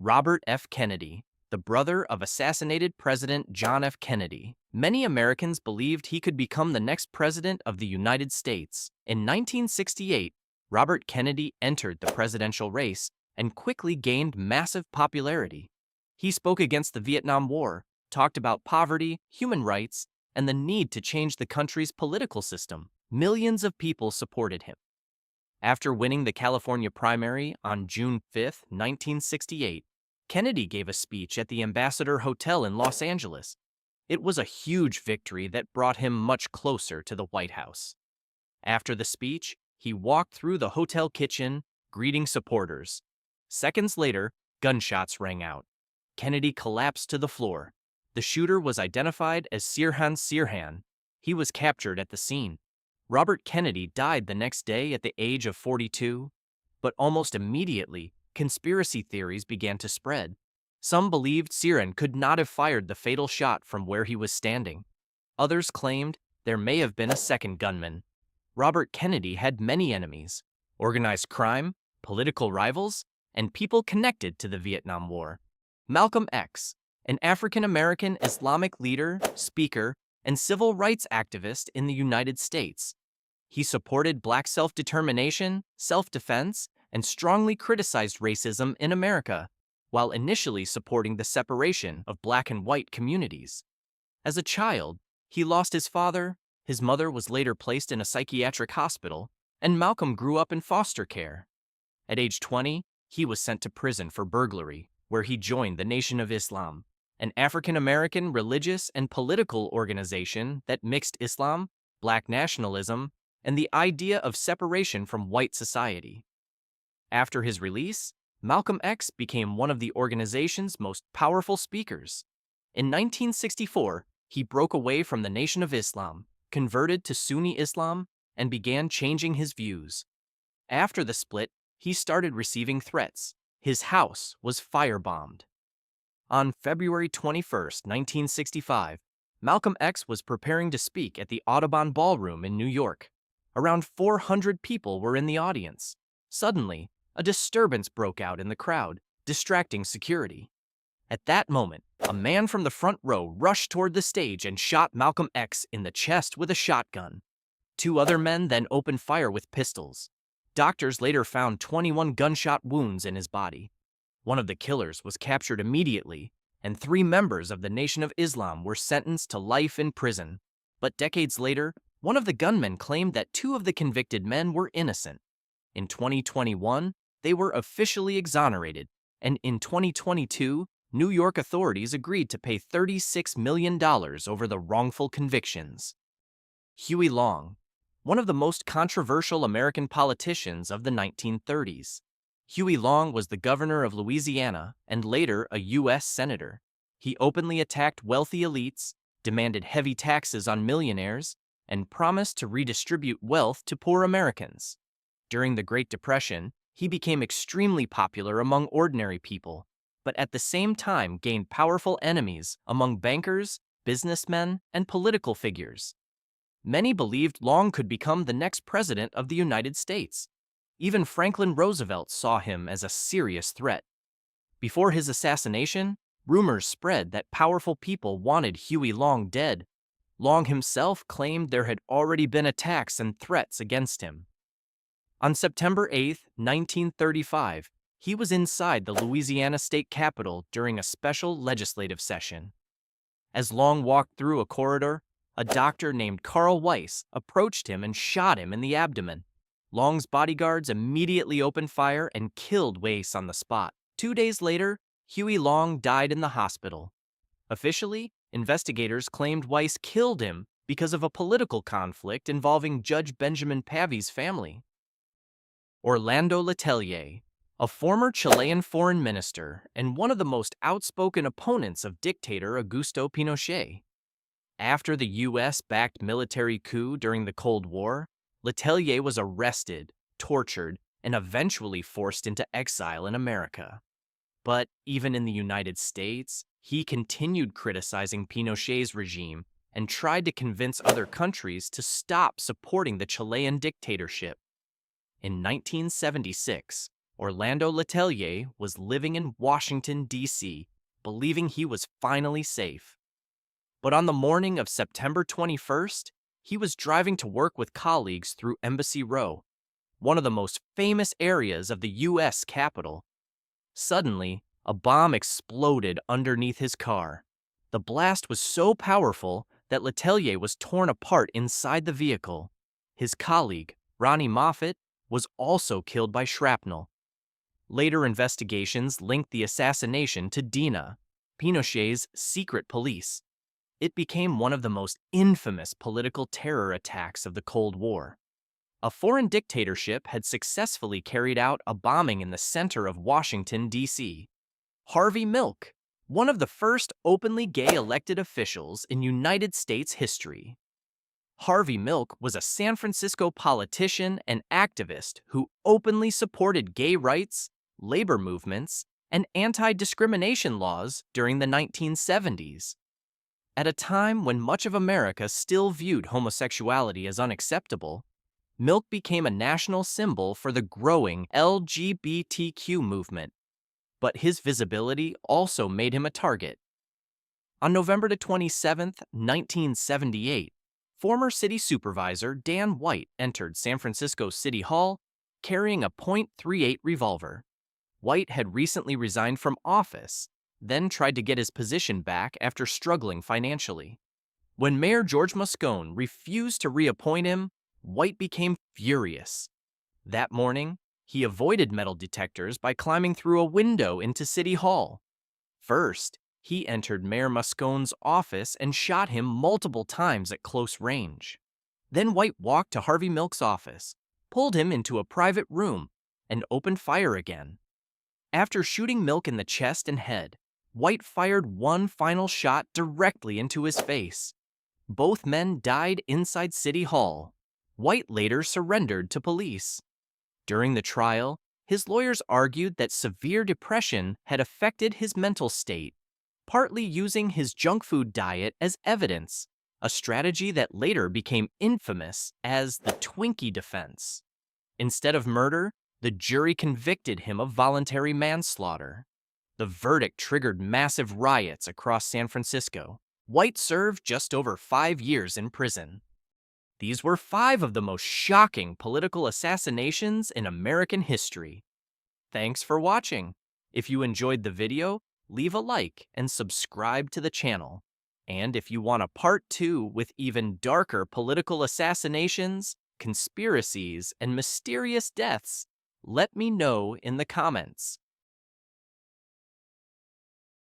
Robert F. Kennedy, the brother of assassinated President John F. Kennedy. Many Americans believed he could become the next president of the United States. In 1968, Robert Kennedy entered the presidential race and quickly gained massive popularity. He spoke against the Vietnam War, talked about poverty, human rights, and the need to change the country's political system. Millions of people supported him. After winning the California primary on June 5, 1968, Kennedy gave a speech at the Ambassador Hotel in Los Angeles. It was a huge victory that brought him much closer to the White House. After the speech, he walked through the hotel kitchen, greeting supporters. Seconds later, gunshots rang out. Kennedy collapsed to the floor. The shooter was identified as Sirhan. He was captured at the scene. Robert Kennedy died the next day at the age of 42, but almost immediately, conspiracy theories began to spread. Some believed Sirhan could not have fired the fatal shot from where he was standing. Others claimed there may have been a second gunman. Robert Kennedy had many enemies: organized crime, political rivals, and people connected to the Vietnam War. Malcolm X, an African-American Islamic leader, speaker, and civil rights activist in the United States. He supported Black self-determination, self-defense, and strongly criticized racism in America, while initially supporting the separation of Black and white communities. As a child, he lost his father, his mother was later placed in a psychiatric hospital, and Malcolm grew up in foster care. At age 20, he was sent to prison for burglary, where he joined the Nation of Islam, an African-American religious and political organization that mixed Islam, Black nationalism, and the idea of separation from white society. After his release, Malcolm X became one of the organization's most powerful speakers. In 1964, he broke away from the Nation of Islam, converted to Sunni Islam, and began changing his views. After the split, he started receiving threats. His house was firebombed. On February 21, 1965, Malcolm X was preparing to speak at the Audubon Ballroom in New York. Around 400 people were in the audience. Suddenly, a disturbance broke out in the crowd, distracting security. At that moment, a man from the front row rushed toward the stage and shot Malcolm X in the chest with a shotgun. Two other men then opened fire with pistols. Doctors later found 21 gunshot wounds in his body. One of the killers was captured immediately, and 3 members of the Nation of Islam were sentenced to life in prison. But decades later, one of the gunmen claimed that 2 of the convicted men were innocent. In 2021, they were officially exonerated, and in 2022, New York authorities agreed to pay $36 million over the wrongful convictions. Huey Long, one of the most controversial American politicians of the 1930s. Huey Long was the governor of Louisiana and later a U.S. senator. He openly attacked wealthy elites, demanded heavy taxes on millionaires, and promised to redistribute wealth to poor Americans. During the Great Depression, he became extremely popular among ordinary people, but at the same time gained powerful enemies among bankers, businessmen, and political figures. Many believed Long could become the next president of the United States. Even Franklin Roosevelt saw him as a serious threat. Before his assassination, rumors spread that powerful people wanted Huey Long dead. Long himself claimed there had already been attacks and threats against him. On September 8, 1935, he was inside the Louisiana State Capitol during a special legislative session. As Long walked through a corridor, a doctor named Carl Weiss approached him and shot him in the abdomen. Long's bodyguards immediately opened fire and killed Weiss on the spot. 2 days later, Huey Long died in the hospital. Officially, investigators claimed Weiss killed him because of a political conflict involving Judge Benjamin Pavy's family. Orlando Letelier, a former Chilean foreign minister and one of the most outspoken opponents of dictator Augusto Pinochet. After the U.S.-backed military coup during the Cold War, Letelier was arrested, tortured, and eventually forced into exile in America. But even in the United States, he continued criticizing Pinochet's regime and tried to convince other countries to stop supporting the Chilean dictatorship. In 1976, Orlando Letelier was living in Washington, D.C., believing he was finally safe. But on the morning of September 21st, he was driving to work with colleagues through Embassy Row, one of the most famous areas of the U.S. Capitol. Suddenly, a bomb exploded underneath his car. The blast was so powerful that Letelier was torn apart inside the vehicle. His colleague, Ronnie Moffett, was also killed by shrapnel. Later investigations linked the assassination to DINA, Pinochet's secret police. It became one of the most infamous political terror attacks of the Cold War. A foreign dictatorship had successfully carried out a bombing in the center of Washington, D.C. Harvey Milk, one of the first openly gay elected officials in United States history. Harvey Milk was a San Francisco politician and activist who openly supported gay rights, labor movements, and anti-discrimination laws during the 1970s. At a time when much of America still viewed homosexuality as unacceptable, Milk became a national symbol for the growing LGBTQ movement. But his visibility also made him a target. On November 27, 1978, former city supervisor Dan White entered San Francisco City Hall carrying a .38 revolver. White had recently resigned from office, then tried to get his position back after struggling financially. When Mayor George Moscone refused to reappoint him, White became furious. That morning, he avoided metal detectors by climbing through a window into City Hall. First, he entered Mayor Moscone's office and shot him multiple times at close range. Then White walked to Harvey Milk's office, pulled him into a private room, and opened fire again. After shooting Milk in the chest and head, White fired one final shot directly into his face. Both men died inside City Hall. White later surrendered to police. During the trial, his lawyers argued that severe depression had affected his mental state, partly using his junk food diet as evidence, a strategy that later became infamous as the Twinkie defense. Instead of murder, the jury convicted him of voluntary manslaughter. The verdict triggered massive riots across San Francisco. White served just over 5 years in prison. These were 5 of the most shocking political assassinations in American history. Thanks for watching. If you enjoyed the video, leave a like and subscribe to the channel. And if you want a part 2 with even darker political assassinations, conspiracies, and mysterious deaths, let me know in the comments.